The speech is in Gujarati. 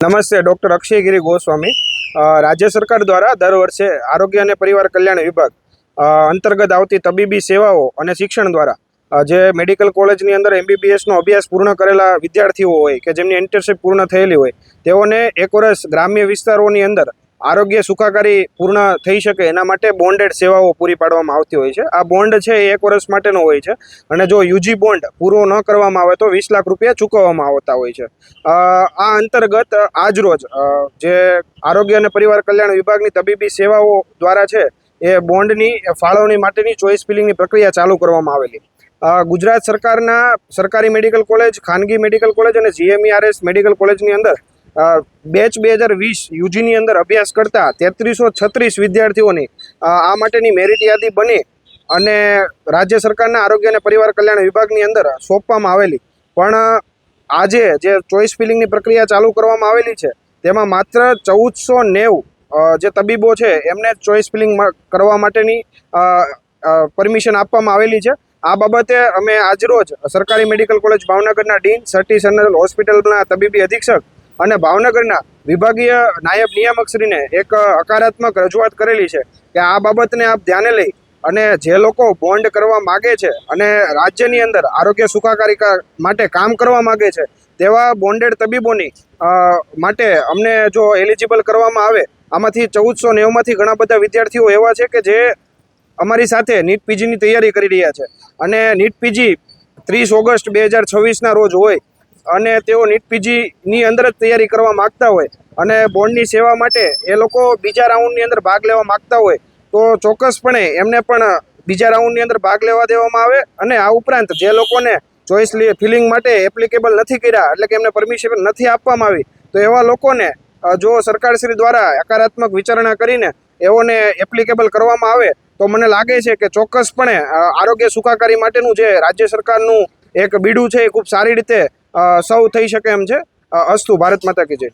નમસ્તે, ડૉક્ટર અક્ષયગીરી ગોસ્વામી। રાજ્ય સરકાર દ્વારા દર વર્ષે આરોગ્ય અને પરિવાર કલ્યાણ વિભાગ અંતર્ગત આવતી તબીબી સેવાઓ અને શિક્ષણ દ્વારા જે મેડિકલ કોલેજની અંદર MBBSનો અભ્યાસ પૂર્ણ કરેલા વિદ્યાર્થીઓ હોય કે જેમની ઇન્ટર્નશીપ પૂર્ણ થયેલી હોય તેઓને એક વર્ષ ગ્રામ્ય વિસ્તારોની અંદર આરોગ્ય સુખાકારી પૂર્ણ થઈ શકે એના માટે બોન્ડેડ સેવાઓ પૂરી પાડવામાં આવતી હોય છે। આ બોન્ડ છે એ એક વર્ષ માટેનો હોય છે અને જો યુજી બોન્ડ પૂરો ન કરવામાં આવે તો 20 લાખ રૂપિયા ચૂકવવામાં આવતા હોય છે। આ અંતર્ગત આજરોજ જે આરોગ્ય અને પરિવાર કલ્યાણ વિભાગની તબીબી સેવાઓ દ્વારા છે એ બોન્ડની ફાળવણી માટેની ચોઇસ ફિલિંગની પ્રક્રિયા ચાલુ કરવામાં આવેલી। ગુજરાત સરકારના સરકારી મેડિકલ કોલેજ, ખાનગી મેડિકલ કોલેજ અને GMERS મેડિકલ કોલેજની અંદર બેચ 2020 યુજીની અંદર અભ્યાસ કરતા 3336 વિદ્યાર્થીઓની આ માટેની મેરિટ યાદી બની અને રાજ્ય સરકારના આરોગ્ય અને પરિવાર કલ્યાણ વિભાગની અંદર સોંપવામાં આવેલી। પણ આજે જે ચોઇસ ફિલિંગની પ્રક્રિયા ચાલુ કરવામાં આવેલી છે તેમાં માત્ર 1490 જે તબીબો છે એમને ચોઇસ ફિલિંગ કરવા માટેની પરમિશન આપવામાં આવેલી છે। આ બાબતે અમે આજરોજ સરકારી મેડિકલ કોલેજ ભાવનગરના ડીન, સટી જનરલ હોસ્પિટલના તબીબી અધિક્ષક અને ભાવનગરના વિભાગીય નાયબ નિયામકશ્રીને એક હકારાત્મક રજૂઆત કરેલી છે કે આ બાબતને આપ ધ્યાને લઈ અને જે લોકો બોન્ડ કરવા માગે છે અને રાજ્યની અંદર આરોગ્ય સુખાકારી માટે કામ કરવા માગે છે તેવા બોન્ડેડ તબીબોની માટે અમને જો એલિજિબલ કરવામાં આવે, આમાંથી 1490માંથી ઘણા બધા વિદ્યાર્થીઓ એવા છે કે જે અમારી સાથે નીટ પીજીની તૈયારી કરી રહ્યા છે અને નીટ પીજી 30 ઓગસ્ટ 2026ના રોજ હોય અને તેઓ નીટ પીજીની અંદર જ તૈયારી કરવા માગતા હોય અને બોન્ડની સેવા માટે એ લોકો બીજા રાઉન્ડની અંદર ભાગ લેવા માગતા હોય તો ચોક્કસપણે એમને પણ બીજા રાઉન્ડની અંદર ભાગ લેવા દેવામાં આવે। અને આ ઉપરાંત જે લોકોને ચોઇસ ફિલિંગ માટે એપ્લિકેબલ નથી કર્યા, એટલે કે એમને પરમિશન નથી આપવામાં આવી, તો એવા લોકોને જો સરકારશ્રી દ્વારા હકારાત્મક વિચારણા કરીને એઓને એપ્લિકેબલ કરવામાં આવે તો મને લાગે છે કે ચોક્કસપણે આરોગ્ય સુખાકારી માટેનું જે રાજ્ય સરકારનું એક બીડું છે એ ખૂબ સારી રીતે સૌ થઈ શકે એમ છે। અસ્તુ, ભારત માતા કી જય।